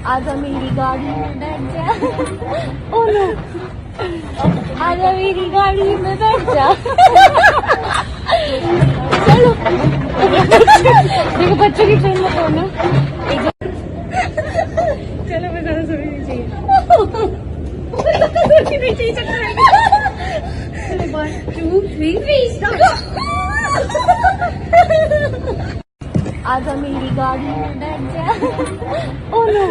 आजा मेरी गाड़ी में बैठ जा। ओ नो, आजा मेरी गाड़ी में बैठ जा। चलो देखो बच्चों की ट्रेन में कौन है। चलो मैं ज्यादा सोनी नहीं चाहिए। सोनी नहीं चाहिए। चलो 1 2 3 आजा मेरी गाड़ी में बैठ जा। ओ नो,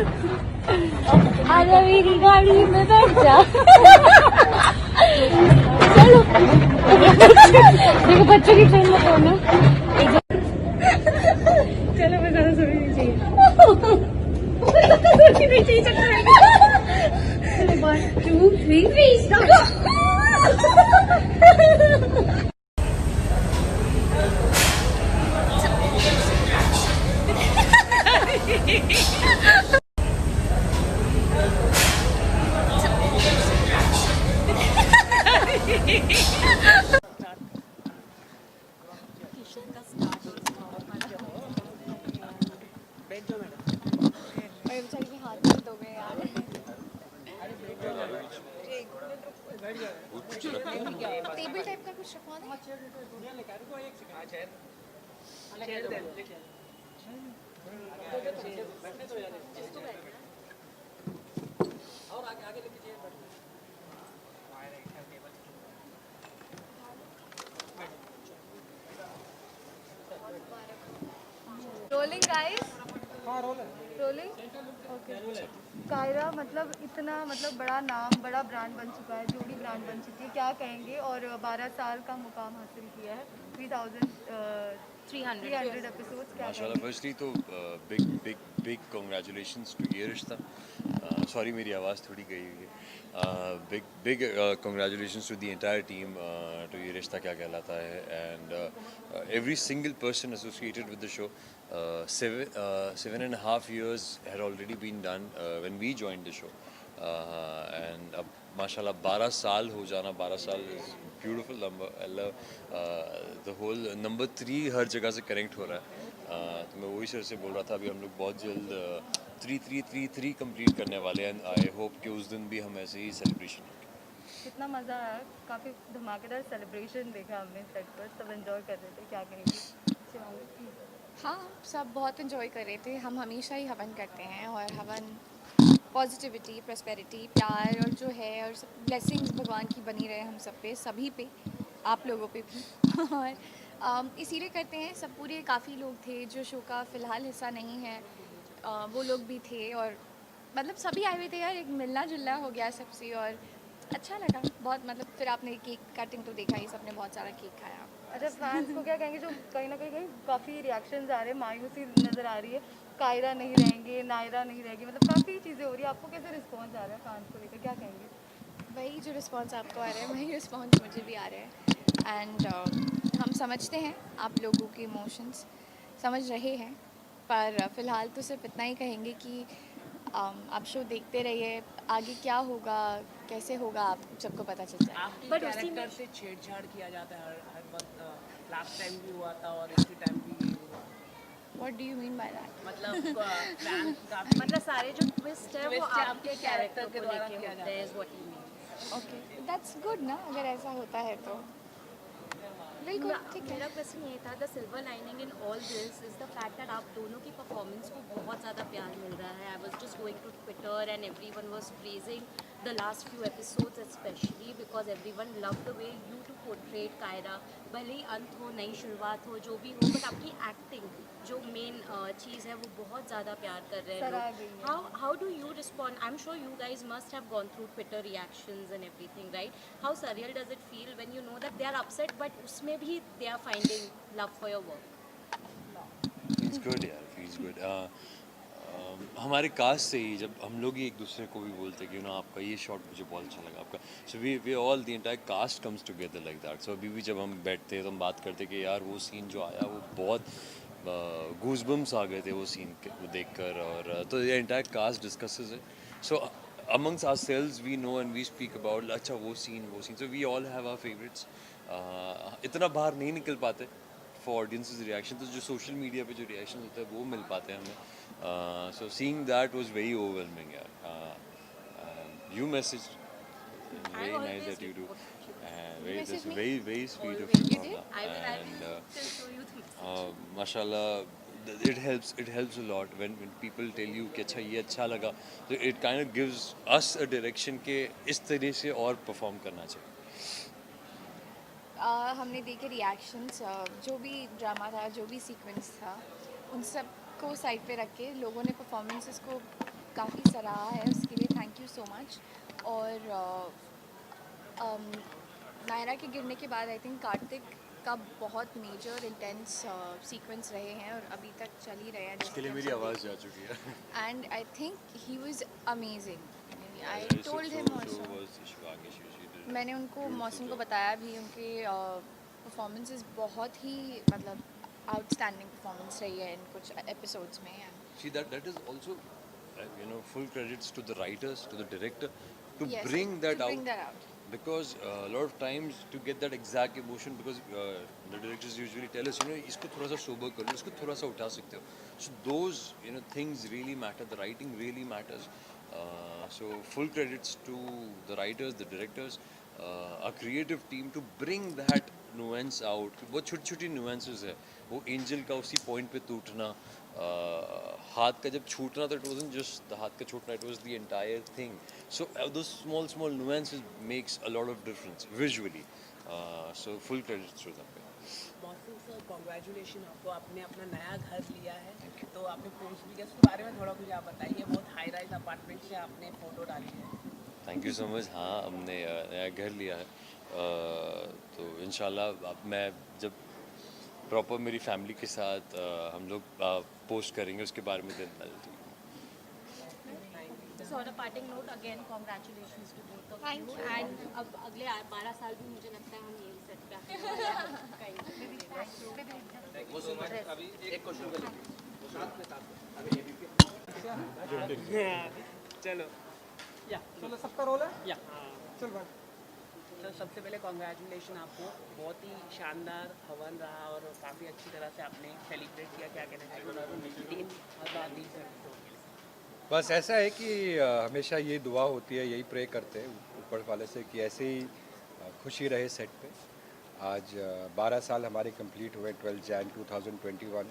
आजा मेरी गाड़ी में बैठ जा। चलो देखो बच्चों की ट्रेन में कौन है। चलो मैं ज्यादा सोनी नहीं चाहिए। सोनी नहीं चाहिए। चलो 1 2 3 टेबल टाइप का कुछ रखवा rolling guys. Rolling okay. Kaira मतलब इतना बड़ा नाम, बड़ा ब्रांड बन चुका है, जोड़ी ब्रांड बन चुकी है, क्या कहेंगे। और 12 साल का मुकाम हासिल किया है, 3300 एपिसोड्स, क्या माशाल्लाह। कहेंगे। फर्स्टली तो big big big congratulations to Yeh Rishta. Sorry मेरी आवाज़ थोड़ी गई हुई है। Big big congratulations to the entire team to Yeh Rishta Kya Kehlata Hai, and every single person associated with the show. 7.5 years had already been done when we joined the show, and अब माशाल्लाह 12 साल हो जाना, 12 साल is beautiful number. I love the whole number 3 हर जगह से connect हो रहा है. तो मैं वही सर से बोल रहा था, अभी हम लोग बहुत जल्द 3333 कंप्लीट करने वाले हैं. आई होप कि उस दिन भी हम ऐसे ही सेलिब्रेशन रखें. कितना मज़ा आया, काफ़ी धमाकेदार सेलिब्रेशन देखा हमने सेट पर, सब एंजॉय कर रहे थे, क्या कहेंगे। हाँ, सब बहुत इन्जॉय कर रहे थे. हम हमेशा ही हवन करते हैं, और हवन पॉजिटिविटी, प्रॉस्पेरिटी, प्यार और जो है, और सब ब्लेसिंग्स भगवान की बनी रहे हम सब पे, सभी पे, आप लोगों पे भी. और इसीलिए करते हैं. सब पूरे काफ़ी लोग थे जो शो का फ़िलहाल हिस्सा नहीं है, वो लोग भी थे, और मतलब सभी आए हुए थे यार. एक मिलना जुलना हो गया सबसे, और अच्छा लगा बहुत. मतलब फिर आपने केक कटिंग तो देखा ही, सबने बहुत सारा केक खाया. अच्छा, फैंस को क्या कहेंगे जो कहीं ना कहीं काफ़ी रिएक्शंस आ रहे हैं, मायूसी नज़र आ रही है, कायरा नहीं रहेंगे, नायरा नहीं रहेगी, मतलब काफ़ी चीज़ें हो रही है, आपको कैसे रिस्पॉन्स आ रहा है फैंस को लेकर, क्या कहेंगे। वही जो रिस्पॉन्स आपको आ रहा है, वही रिस्पॉन्स मुझे भी आ रहा है. एंड हम समझते हैं आप लोगों के इमोशंस, समझ रहे हैं. पर फ़िलहाल तो सिर्फ इतना ही कहेंगे कि आप शो देखते रहिए. आगे क्या होगा, कैसे होगा, आप सबको पता चल जाएगा. आपके बट उसी में कैरेक्टर से छेड़छाड़ किया जाता है हर वक्त. लास्ट टाइम भी हुआ था और इसी टाइम भी ये हुआ. What do you mean by that? मतलब फैन काफी मतलब सारे जो ट्विस्ट है वो twist आपके कैरेक्टर के को द्वारा लेके किया होते जाता हैं, है. is what you mean. Okay, that's good ना, अगर ऐसा होता है तो बिल्कुल ठीक है. मेरा क्वेश्चन ये था, the silver lining in all this is the fact that आप दोनों की परफॉर्मेंस को बहुत ज़्यादा प्यार मिल रहा है. I was just going to Twitter and everyone was praising the last few episodes specially because everyone love the way you to portrait Kaira. भले ही अंत हो, नई शुरुआत हो, जो भी हो, बट आपकी एक्टिंग जो मेन चीज़ है वो बहुत ज़्यादा प्यार कर रहे हैं सराहा लोग. गई है. How do you respond? I am sure you guys must have gone through Twitter reactions and everything, right? How surreal does it feel when you know that they are upset but उसमें भी they are finding love for your work? Feels good यार, feels good. हमारे cast से ही जब हम लोग ही एक दूसरे को भी बोलते कि ना आपका ये शॉट मुझे बहुत अच्छा लगा, आपका. So we all the entire cast comes together like that. So अभी भी जब हम बैठते हैं तो हम बात करते कि यार वो सीन जो आया वो बहुत गूज़बम्स आ गए थे वो सीन वो देखकर. और तो ये entire cast discusses it. So amongst ourselves we know and we speak about अच्छा वो सीन. So we all have our favourites. इतना बाहर नहीं निकल पाते फॉर ऑडियंसेस रिएक्शन, तो जो सोशल मीडिया पे जो रिएक्शन होता है वो मिल पाते हैं हमें. सो seeing that was very overwhelming यार. You messaged. Very nice that you do. Very sweet of you, Bhavna. And mashallah, it helps a lot when people tell you कि अच्छा ये अच्छा लगा, so it kind of gives us a direction कि इस तरह से और perform करना चाहिए. हमने देखे रिएक्शंस, जो भी ड्रामा था, जो भी सीक्वेंस था, उन सब को साइड पे रख के लोगों ने परफॉर्मेंसेस को काफ़ी सराहा है. उसके लिए थैंक यू सो मच. और नायरा के गिरने के बाद आई थिंक कार्तिक का बहुत मेजर इंटेंस सीक्वेंस रहे हैं और अभी तक चल ही रहे हैं. इसके लिए मेरी आवाज़ जा चुकी है. And I think he was amazing. I So told him was also. Shivangi. She did मैंने उनको मौसम को बताया भी, उनके परफॉर्मेंसेस बहुत ही मतलब आउटस्टैंडिंग परफॉर्मेंस रही है इन कुछ एपिसोड्स में. See that is also full credits to the writers, to the director, to Yes, bring that to out. bring that out. Because a lot of times to get that exact emotion, because the directors usually tell us, इसको थोड़ा सा sober कर लो, इसको थोड़ा सा उठा सकते हो. So those things really matter. The writing really matters. So full credits to the writers, the directors, a creative team to bring that nuance out. बहुत छोटी-छोटी nuances है. वो angel का उसी point पे टूटना, हाथ का जब छूटना, तो it wasn't just the हाथ का छूटना, it was the entire thing. So those small nuances makes a lot of difference visually. So full credits to them. मौसम सर, कॉन्ग्रेचुलेशन आपको. आपने अपना नया घर लिया है, तो आपने पोस्ट भी किया, उसके बारे में थोड़ा कुछ आप बताइए. बहुत हाई राइज अपार्टमेंट से आपने फ़ोटो डाली है. Thank you so much. हाँ, हमने नया घर लिया है. तो इंशाल्लाह अब मैं जब प्रॉपर मेरी फैमिली के साथ हम लोग पोस्ट करेंगे उसके बारे में दिन डालती हूँ. So on a parting note, again, congratulations to both of Thank you. you. And अब अगले 12 साल भी मुझे लगता है हम यही सेट पे आके चलो या चलो सबका रोल है. या चल भाई. तो सबसे पहले कॉन्ग्रेचुलेशन आपको. बहुत ही शानदार हवन रहा और काफ़ी अच्छी तरह से आपने सेलिब्रेट किया. क्या कहना चाहिए? बस ऐसा है कि हमेशा ये दुआ होती है, यही प्रे करते हैं ऊपर वाले से कि ऐसे ही खुशी रहे सेट पे. आज 12 साल हमारे कंप्लीट हुए 12 जैन 2021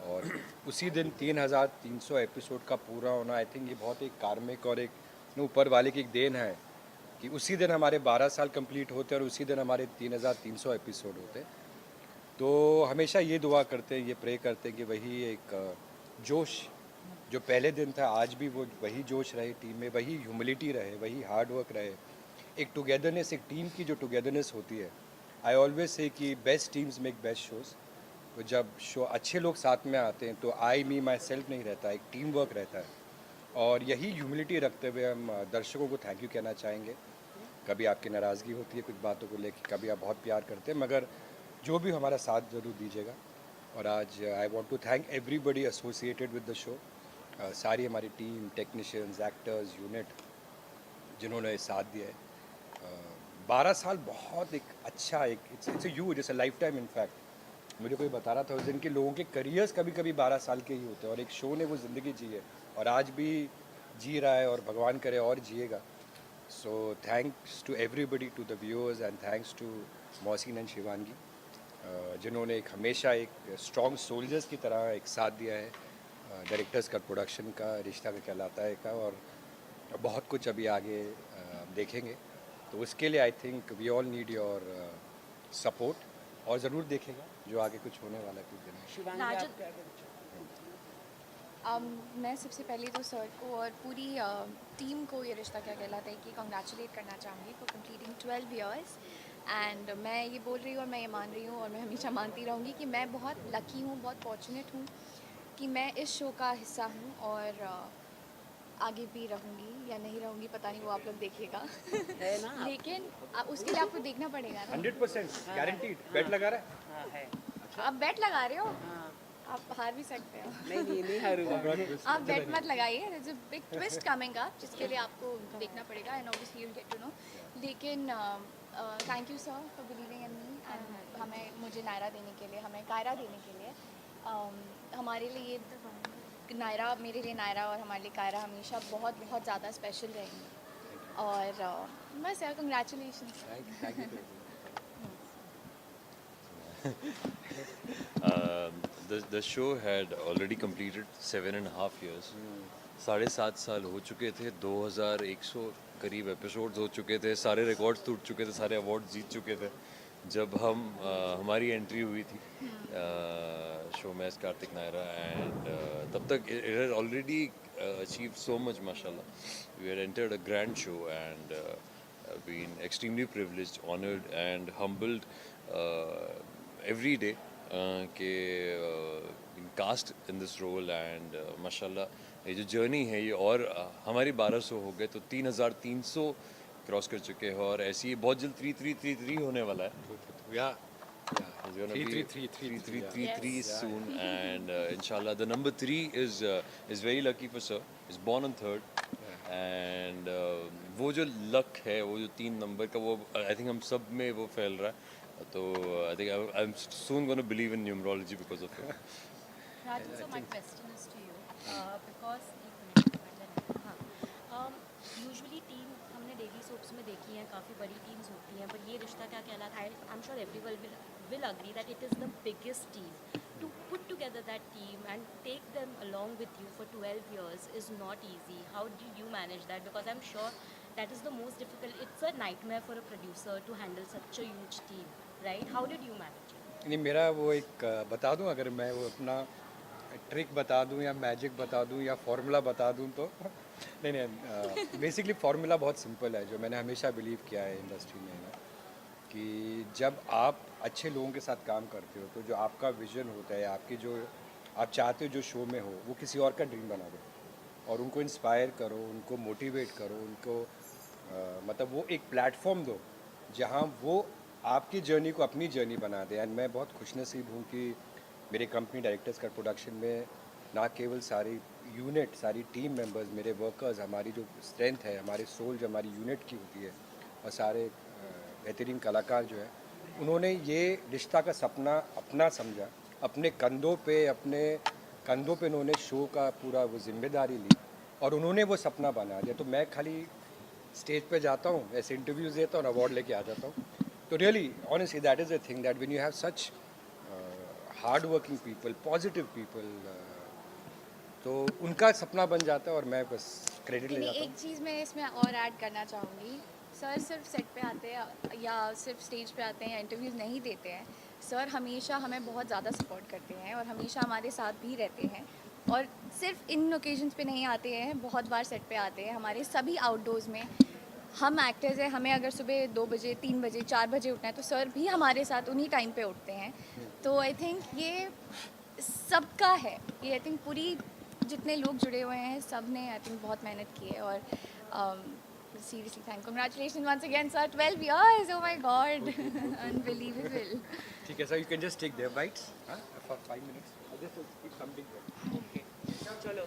और उसी दिन 3300 एपिसोड का पूरा होना, आई थिंक ये बहुत एक कार्मिक और एक ऊपर वाले की एक देन है कि उसी दिन हमारे 12 साल कंप्लीट होते हैं और उसी दिन हमारे 3300 एपिसोड होते हैं. तो हमेशा ये दुआ करते हैं, ये प्रे करते हैं कि वही एक जोश जो पहले दिन था, आज भी वो वही जोश रहे टीम में, वही ह्यूमिलिटी रहे, वही हार्ड वर्क रहे, एक टुगेदरनेस, एक टीम की जो टुगेदरनेस होती है. आई ऑलवेज से कि best teams make best shows. तो जब शो अच्छे लोग साथ में आते हैं तो आई मी माई सेल्फ नहीं रहता, एक टीम वर्क रहता है. और यही ह्यूमिलिटी रखते हुए हम दर्शकों को थैंक यू कहना चाहेंगे. कभी आपकी नाराज़गी होती है कुछ बातों को लेकर, कभी आप बहुत प्यार करते हैं, मगर जो भी हमारा साथ ज़रूर दीजिएगा. और आज I want to thank everybody associated with the show. सारी हमारी टीम, टेक्नीशियंस, एक्टर्स, यूनिट जिन्होंने साथ दिया है. 12 साल बहुत एक अच्छा, एक it's huge, it's a life time. In fact मुझे कोई बता रहा था उस दिन कि लोगों के करियर्स कभी कभी 12 साल के ही होते हैं और एक शो ने वो ज़िंदगी जी है और आज भी जी रहा है और भगवान करे और जिएगा. So thanks to everybody, to the viewers and thanks to Mohsin and Shivangi जिन्होंने एक हमेशा एक स्ट्रॉन्ग सोल्जर्स की तरह एक साथ दिया है. डायरेक्टर्स का, प्रोडक्शन का, रिश्ता का कहलाता है का, और बहुत कुछ अभी आगे देखेंगे. तो उसके लिए I think we all need your support और ज़रूर देखेगा जो आगे कुछ होने वाला है कुछ दिन में. शिवांगी, राजू- आप क्या कहना चाहते मैं सबसे पहले तो सर को और पूरी टीम को ये रिश्ता क्या कहलाता है कि कॉन्ग्रेचुलेट करना चाहूँगी फॉर कंप्लीटिंग 12 ईयर्स. एंड मैं ये बोल रही हूँ और मैं ये मान रही हूँ और मैं हमेशा मानती रहूँगी कि मैं बहुत लकी हूँ, बहुत फॉर्चुनेट हूँ कि मैं इस शो का हिस्सा हूँ और आगे भी रहूँगी या नहीं रहूँगी पता नहीं, वो आप लोग देखिएगा. है ना? लेकिन उसके लिए आपको देखना पड़ेगा ना. 100% गारंटीड. बेट लगा रहा है. हाँ है. आप बेट लगा रहे हो, हाँ. आप हार भी सकते हो. नहीं हारूंगा. आप बेट मत लगाइए. There is a big twist coming up जिसके लिए आपको देखना पड़ेगा and obviously you will get to know. लेकिन thank you sir for believing in me and मुझे नायरा देने के लिए, हमें कायरा देने के लिए। हमारे लिए नायरा, मेरे लिए नायरा और हमारे लिए कायरा हमेशा बहुत बहुत ज़्यादा स्पेशल रहेंगी। और बस यार, congratulations. Thank you. The show had already completed 7.5 years. 7.5 साल हो चुके थे, 2100 करीब एपिसोड्स हो चुके थे, सारे रिकॉर्ड्स टूट चुके थे, सारे अवार्ड्स जीत चुके थे जब हमारी एंट्री हुई थी शो में एज कार्तिक नायरा। एंड तब तक it had already achieved so much, mashallah. We had entered a grand show and been extremely privileged, honored and humbled every day के cast in this role. And माशाल्लाह ये जो journey है ये और हमारी 1200 हो गए तो 3300 क्रॉस कर चुके हैं और ऐसे ही बहुत जल्द 3333 होने वाला है। Yeah. It's gonna be 3333 soon, and inshallah the number 3 is very lucky for sir. Is born on 3rd, and वो जो लक है, वो जो 3 नंबर का, वो I think हम सब में वो फैल रहा है। तो I think I'm soon gonna believe in numerology because of it. Rajan, so my question is to you because usually team हमने डेली सोप्स में देखी हैं, काफ़ी बड़ी टीम्स होती हैं, बट ये रिश्ता क्या कहलाता है, आई am sure everyone will agree that it is the biggest team. To put together that team and take them along with you for 12 years is not easy. How did you manage that? Because I'm sure that is the most difficult. It's a nightmare for a producer to handle such a huge team, right? How did you manage it? नहीं, मेरा वो एक बता दूं, अगर मैं वो अपना ट्रिक बता दूं या मैजिक बता दूं या फॉर्मूला बता दूं तो नहीं, बेसिकली फार्मूला बहुत सिंपल है जो मैंने हमेशा बिलीव किया है इंडस्ट्री में ना, कि जब आप अच्छे लोगों के साथ काम करते हो तो जो आपका विजन होता है, आपकी जो आप चाहते हो जो शो में हो, वो किसी और का ड्रीम बना दो और उनको इंस्पायर करो, उनको मोटिवेट करो, उनको मतलब वो एक प्लेटफॉर्म दो जहाँ वो आपकी जर्नी को अपनी जर्नी बना दे। एंड मैं बहुत खुशनसीब हूँ कि मेरे कंपनी डायरेक्टर्स का प्रोडक्शन में ना केवल सारी यूनिट, सारी टीम मेंबर्स, मेरे वर्कर्स, हमारी जो स्ट्रेंथ है, हमारे सोल जो हमारी यूनिट की होती है, और सारे बेहतरीन कलाकार जो है, उन्होंने ये रिश्ता का सपना अपना समझा, अपने कंधों पे उन्होंने शो का पूरा वो जिम्मेदारी ली और उन्होंने वो सपना बना दिया। तो मैं खाली स्टेज पे जाता हूँ, ऐसे इंटरव्यूज़ देता हूँ, अवार्ड लेके आ जाता हूँ। तो really honestly that is a thing that when you have such hard working people, positive people, तो उनका सपना बन जाता है और मैं बस क्रेडिट ले जाता हूँ। एक चीज़ मैं इसमें और ऐड करना चाहूँगी, सर सिर्फ सेट पे आते हैं या सिर्फ स्टेज पे आते हैं या इंटरव्यूज़ नहीं देते हैं, सर हमेशा हमें बहुत ज़्यादा सपोर्ट करते हैं और हमेशा हमारे साथ भी रहते हैं। और सिर्फ इन ओकेजन्स पे नहीं आते हैं, बहुत बार सेट पे आते हैं। हमारे सभी आउटडोर्स में हम एक्टर्स हैं, हमें अगर सुबह 2 बजे, 3 बजे, 4 बजे उठना है तो सर भी हमारे साथ उन्हीं टाइम पे उठते हैं। तो आई थिंक ये सबका है, ये आई थिंक पूरी जितने लोग जुड़े हुए हैं सब ने आई थिंक बहुत मेहनत की है। और seriously thank, congratulations once again sir, 12 years, oh my god, unbelievable. ठीक है sir, you can just take their bites for 5 minutes. This will keep something there. Okay, चलो